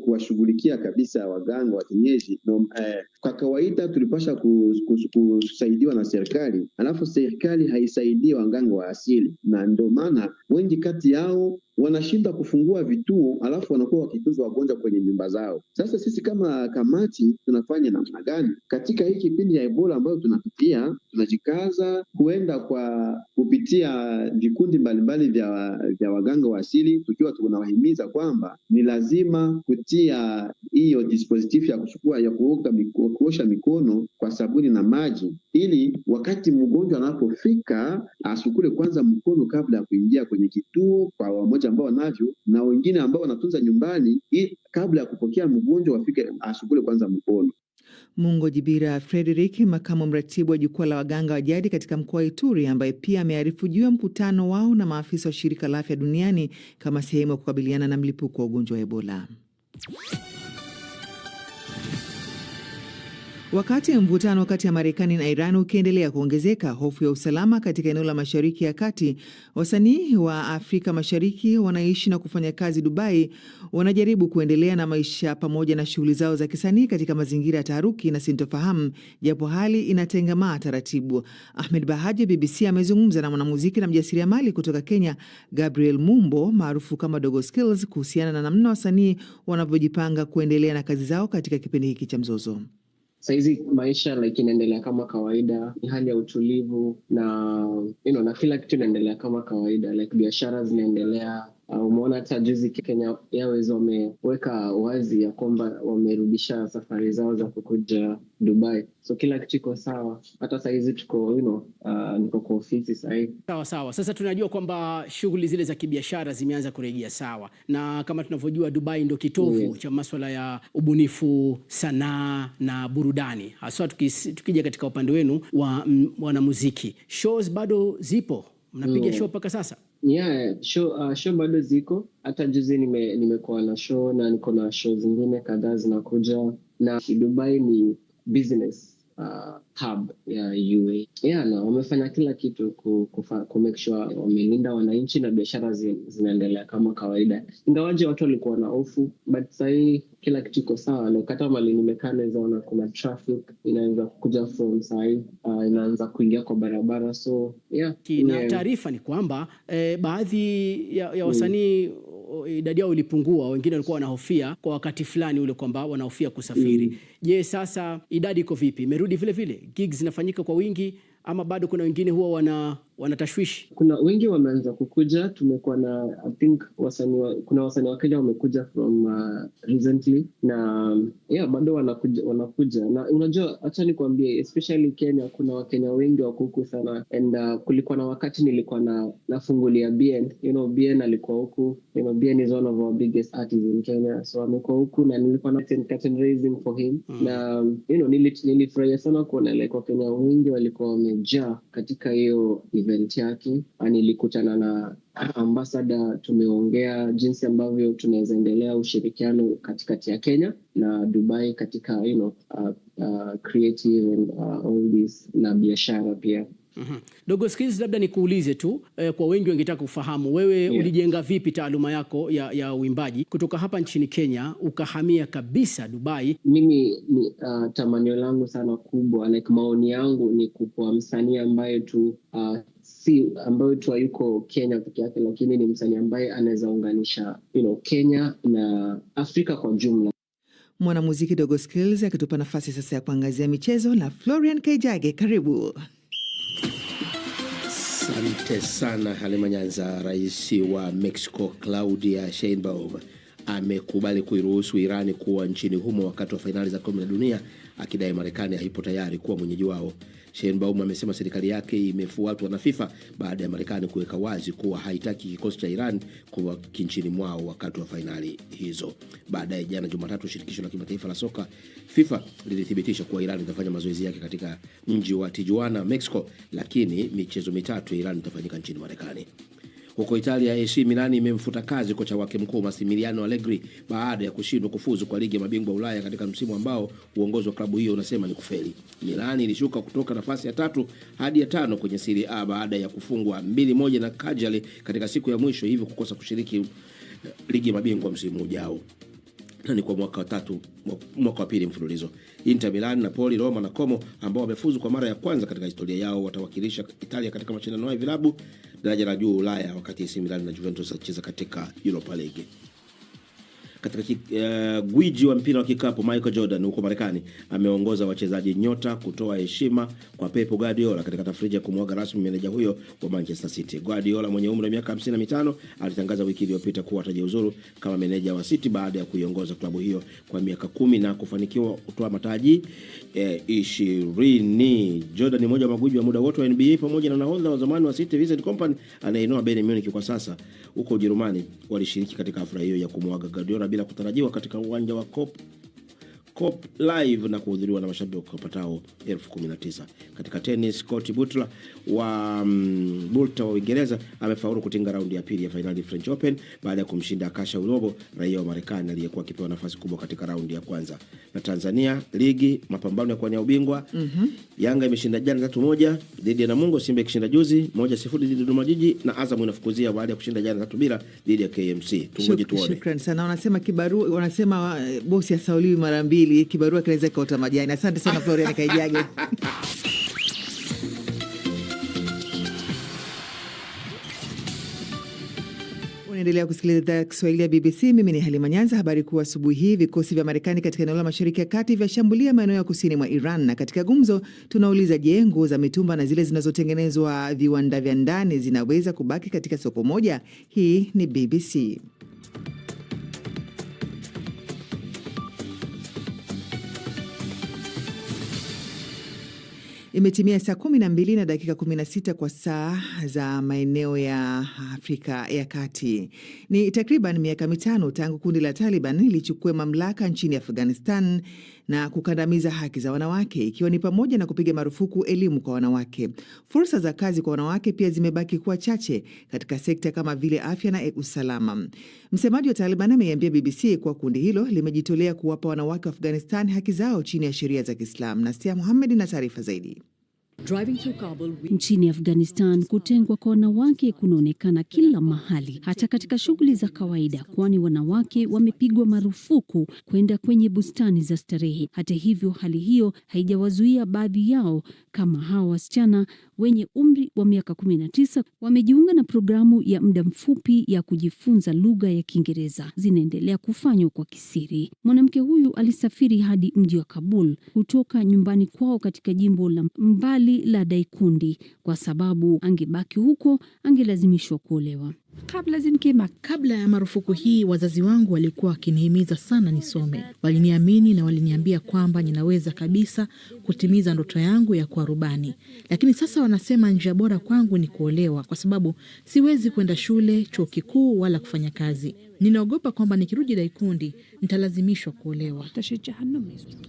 kuwashughulikia kabisa waganga wa kienyeji. Kwa kawaida tulipasha kusaidiwa na serikali, alafu serikali haisaidii waganga wa asili, na ndio maana wengi kati yao wanashinda kufungua vituo, alafu wanakuwa wakitunza wagonjwa kwenye nyumba zao. Sasa sisi kama kamati tunafanya namna gani katika hii kipindi ya Ebola ambayo tunapitia? Tunajikaza kuenda kupitia vikundi mbalimbali vya waganga wa asili, tukiwa tunawahimiza kwamba ni lazima kutia hiyo dispositif ya kuosha mikono kwa sabuni na maji, ili wakati mgonjwa anapofika asukule kwanza mkono kabla ya kuingia kwenye kituo, kwa wamoja ambao wanavyo na wengine ambao wanatunza nyumbani, ili kabla ya kupokea mgonjwa wafike asukule kwanza mkono. Mungo Jibira Frederick, makamu mratibu wa jukwaa la waganga wa jadi katika mkoa wa Ituri, ambaye pia amearifu juu ya mkutano wao na maafisa wa shirika la afya duniani kama sehemu ya kukabiliana na mlipuko wa ugonjwa wa Ebola. Wakati mvutano kati ya Marekani na Iran ukiendelea kuongezeka, hofu ya usalama katika eneo la Mashariki ya Kati, wasanii wa Afrika Mashariki wanaishi na kufanya kazi Dubai wanajaribu kuendelea na maisha pamoja na shughuli zao za kisanii katika mazingira ya taharuki na sintofahamu, japo hali inatengemaa taratibu. Ahmed Bahaji BBC amezungumza na mwanamuziki na mjasiriamali kutoka Kenya, Gabriel Mumbo maarufu kama Dogo Skills, kuhusiana na namna wasanii wanavyojipanga kuendelea na kazi zao katika kipindi hiki cha mzozo. Saizi maisha inaendelea kama kawaida, ni hali ya utulivu na na kila kitu inaendelea kama kawaida, biashara zinaendelea. Umeona hata juzi Kenya Airways wameweka wazi ya kwamba wamerudisha safari zao za kukuja Dubai. So kila kitu iko sawa. Hata saizi tuko niko kwa ofisi sasa. Sawa. Sasa tunajua kwamba shughuli zile za kibiashara zimeanza kurejea sawa. Na kama tunavyojua Dubai ndio kitovu cha masuala ya ubunifu, sanaa na burudani. Hasa tukija katika upande wenu wa wanamuziki. Shows bado zipo? Mnapiga show mpaka sasa? Yeah, show bado ziko. Hata juzi nimekuwa na show na niko na show zingine kadhaa zinakuja, na Dubai ni business hub ya UAE. Na wamefanya kila kitu ku make sure wamelinda wananchi na biashara zinaendelea kama kawaida. Ingawaje watu walikuwa na hofu, but sahii kila kitu iko sawa. Na kata mali nimekaa naona kuna traffic inaanza kuja from sahii, inaanza kuingia kwa barabara. So na taarifa ni kwamba baadhi ya wasanii idadi yao ilipungua, wengine walikuwa wanahofia kwa wakati fulani ule kwamba wanahofia kusafiri. Je, sasa idadi iko vipi? Imerudi vile vile? Gigs zinafanyika kwa wingi ama bado kuna wengine huwa wanatashwishi? Kuna wengi wameanza kukuja. Tumekuwa na I think kuna wasanii wa Kenya wamekuja from recently, na bado wanakuja. Na unajua, acha nikwambie, especially Kenya kuna Wakenya wengi wako huku sana, and kulikuwa na wakati nilikuwa nafungulia BN. BN alikuwa huku. BN is one of our biggest artists in Kenya, so amekuwa huku na nilikuwa na curtain raising for him. Na nilifurahia sana kuona Wakenya wengi walikuwa wamejaa katika hiyo event yake. Nilikutana na ambassador, tumeongea jinsi ambavyo tunaweza endelea ushirikiano katikati ya Kenya na Dubai katika creative and all this na biashara pia. Dogo Skills, labda nikuulize tu, kwa wengi wangetaka kufahamu wewe ulijenga vipi taaluma yako ya uimbaji kutoka hapa nchini Kenya ukahamia kabisa Dubai? Mimi tamanio langu sana kubwa, maoni yangu ni kuwa msanii ambaye ambayo tu hayuko Kenya peke yake, lakini ni msanii ambaye anaweza unganisha Kenya na Afrika kwa jumla. Mwanamuziki Dogo Skills akitupa nafasi sasa ya kuangazia michezo na Florian Kaijage. Karibu. Asante sana Halima Nyanza. Rais wa Mexico Claudia Sheinbaum amekubali kuiruhusu Irani kuwa nchini humo wakati wa fainali za kombe la dunia, akidai Marekani haipo tayari kuwa mwenyeji wao. Sheinbaum amesema serikali yake imefuatwa na FIFA baada ya Marekani kuweka wazi kuwa haitaki kikosi cha Iran kuwa nchini mwao wakati wa fainali hizo. Baadaye jana Jumatatu, shirikisho la kimataifa la soka FIFA lilithibitisha kuwa Iran itafanya mazoezi yake katika mji wa Tijuana, Mexico, lakini michezo mitatu ya Iran itafanyika nchini Marekani. Huko Italia, AC Milan imemfuta kazi kocha wake mkuu Massimiliano Allegri baada ya kushindwa kufuzu kwa ligi ya mabingwa Ulaya katika msimu ambao uongozi wa klabu hiyo unasema ni kufeli. Milan ilishuka kutoka nafasi ya 3 hadi ya 5 kwenye Serie A baada ya kufungwa 2-1 na Cagliari katika siku ya mwisho, hivyo kukosa kushiriki ligi ya mabingwa msimu ujao. na ni kwa mwaka wa pili mfululizo. Inter Milan, Napoli, Roma na Como ambao wamefuzu kwa mara ya kwanza katika historia yao watawakilisha Italia katika mashindano ya vilabu daraja la juu Ulaya, wakati AC Milan na Juventus wacheza katika Europa League. Katika gwiji wa mpira wa kikapu Michael Jordan huko Marekani ameongoza wachezaji nyota kutoa heshima kwa Pep Guardiola katika tafrija ya kumwaga rasmi meneja huyo wa Manchester City. Guardiola mwenye umri wa miaka 55 alitangaza wiki iliyopita kuwa atajiuzuru kama meneja wa City baada ya kuiongoza klabu hiyo kwa miaka 10 na kufanikiwa kutoa mataji 20. Jordan ni mmoja wa magwiji wa muda wote wa NBA pamoja na nahodha wa zamani wa City Vincent Kompany anayeinoa Bayern Munich kwa sasa huko Ujerumani. Walishiriki katika hafla hiyo ya kumwaga Guardiola bila kutarajiwa katika uwanja wa Cop Live na kuhudhuriwa na mashabiki wapatao 19,000. Katika tennis, Scott Butler wa Uingereza amefaulu kutinga raundi ya pili ya finali French Open baada ya kumshinda Akasha Ulobo, raia wa Marekani aliyekuwa akipewa nafasi kubwa katika raundi ya kwanza. Na Tanzania ligi mapambano ya kuwania ubingwa. Yanga imeshinda jana 3-1 dhidi ya Namungo, Simba ikishinda juzi 1-0 dhidi ya Dodoma Jiji, na Azam inafukuzia baada ya kushinda jana 3-0 dhidi ya KMC. Tungoje tuone. Shukrani sana. Wanasema bosi asauliwi mara mbili, kibarua kinaweza kaota majani. Asante sana Florian Kaijage. Unaendelea kusikiliza idhaa ya Kiswahili ya BBC. Mimi ni Halima Nyanza. Habari kuu asubuhi hii: vikosi vya Marekani katika eneo la Mashariki ya Kati vyashambulia maeneo ya kusini mwa Iran. Na katika gumzo tunauliza, je, nguo za mitumba na zile zinazotengenezwa viwanda vya ndani zinaweza kubaki katika soko moja? Hii ni BBC. Imetimia saa 12 na dakika 16 kwa saa za maeneo ya Afrika ya Kati. Ni takriban miaka 5 tangu kundi la Taliban lichukue mamlaka nchini Afghanistan na kukandamiza haki za wanawake, ikiwa ni pamoja na kupiga marufuku elimu kwa wanawake. Fursa za kazi kwa wanawake pia zimebaki kuwa chache katika sekta kama vile afya na usalama. Msemaji wa Taliban ameiambia BBC kuwa kundi hilo limejitolea kuwapa wanawake wa Afghanistan haki zao chini ya sheria za Kiislamu. Nastia Muhammad na taarifa zaidi. Nchini Afghanistan, kutengwa kwa wanawake kunaonekana kila mahali, hata katika shughuli za kawaida, kwani wanawake wamepigwa marufuku kwenda kwenye bustani za starehe. Hata hivyo, hali hiyo haijawazuia baadhi yao, kama hawa wasichana wenye umri wa miaka 19 wamejiunga na programu ya muda mfupi ya kujifunza lugha ya Kiingereza. Zinaendelea kufanywa kwa kisiri. Mwanamke huyu alisafiri hadi mji wa Kabul kutoka nyumbani kwao katika jimbo la mbali la Daikundi kwa sababu angebaki huko angelazimishwa kuolewa. Kabla ya marufuku hii, wazazi wangu walikuwa wakinihimiza sana nisome. Waliniamini na waliniambia kwamba ninaweza kabisa kutimiza ndoto yangu ya kuwa rubani. Lakini sasa wanasema njia bora kwangu ni kuolewa kwa sababu siwezi kwenda shule, chuo kikuu wala kufanya kazi. Ninaogopa kwamba nikirudi Daikundi nitalazimishwa kuolewa.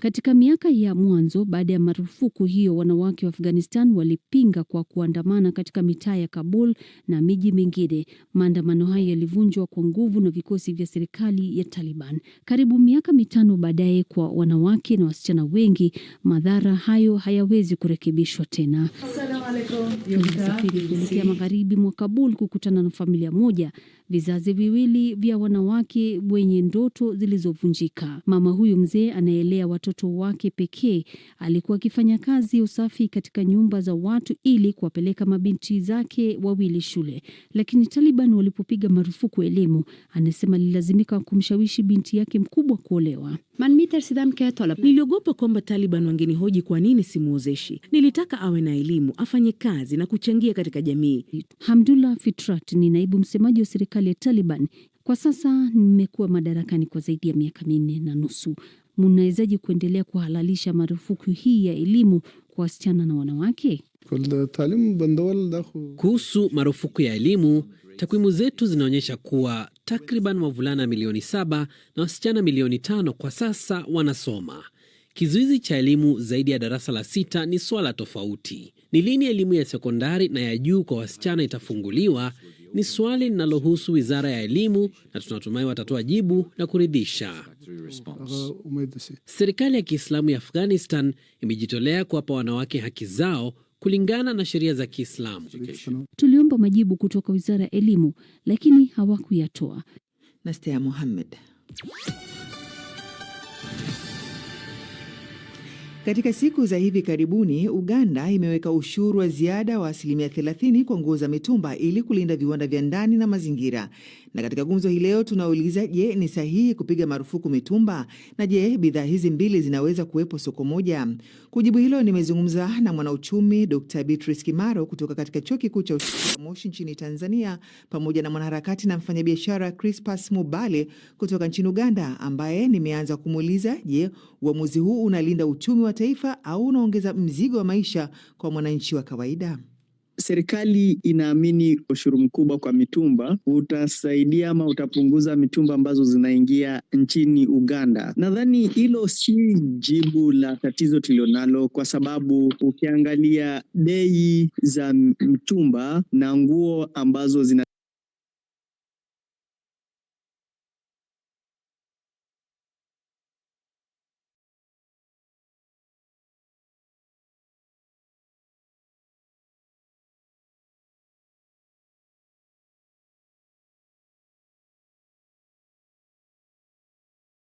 Katika miaka ya mwanzo baada ya marufuku hiyo, wanawake wa Afghanistan walipinga kwa kuandamana katika mitaa ya Kabul na miji mingine. Maandamano hayo yalivunjwa kwa nguvu na vikosi vya serikali ya Taliban. Karibu miaka 5 baadaye, kwa wanawake na wasichana wengi, madhara hayo hayawezi kurekebishwa tena. Nilisafiri kuelekea magharibi mwa Kabul kukutana na familia moja, vizazi viwili vya wanawake wenye ndoto zilizovunjika. Mama huyu mzee anaelea watoto wake pekee alikuwa akifanya kazi ya usafi katika nyumba za watu ili kuwapeleka mabinti zake wawili shule. Lakini Taliban walipopiga marufuku elimu, anasema alilazimika kumshawishi binti yake mkubwa kuolewa. Niliogopa kwamba Taliban wangenihoji kwa nini simuozeshi. Nilitaka awe na elimu, afanye kazi na kuchangia katika jamii. Hamdullah Fitrat ni naibu msemaji wa serikali ya Taliban. Kwa sasa nimekuwa madarakani kwa zaidi ya miaka 4.5. Mnawezaje kuendelea kuhalalisha marufuku hii ya elimu kwa wasichana na wanawake? Kuhusu marufuku ya elimu, takwimu zetu zinaonyesha kuwa takriban wavulana milioni 7 na wasichana milioni 5 kwa sasa wanasoma. Kizuizi cha elimu zaidi ya darasa la 6 ni swala tofauti. Ni lini elimu ya sekondari na ya juu kwa wasichana itafunguliwa? Ni swali linalohusu Wizara ya Elimu na tunatumai watatoa jibu la kuridhisha. Serikali ya Kiislamu ya Afghanistan imejitolea kuwapa wanawake haki zao kulingana na sheria za Kiislamu. Tuliomba majibu kutoka Wizara ya Elimu lakini hawakuyatoa. Nastia Mohamed. Katika siku za hivi karibuni, Uganda imeweka ushuru wa ziada wa 30% kwa nguo za mitumba ili kulinda viwanda vya ndani na mazingira. Na katika gumzo hii leo tunauliza, je, ni sahihi kupiga marufuku mitumba? Na je, bidhaa hizi mbili zinaweza kuwepo soko moja? Kujibu hilo nimezungumza na mwanauchumi Dr. Beatrice Kimaro kutoka katika Chuo Kikuu cha Moshi nchini Tanzania, pamoja na mwanaharakati na mfanyabiashara Crispus Mubale kutoka nchini Uganda, ambaye nimeanza kumuuliza, je, uamuzi huu unalinda uchumi wa taifa au unaongeza mzigo wa maisha kwa mwananchi wa kawaida? Serikali inaamini ushuru mkubwa kwa mitumba utasaidia ama utapunguza mitumba ambazo zinaingia nchini Uganda. Nadhani hilo si jibu la tatizo tulionalo, kwa sababu ukiangalia bei za mitumba na nguo ambazo zina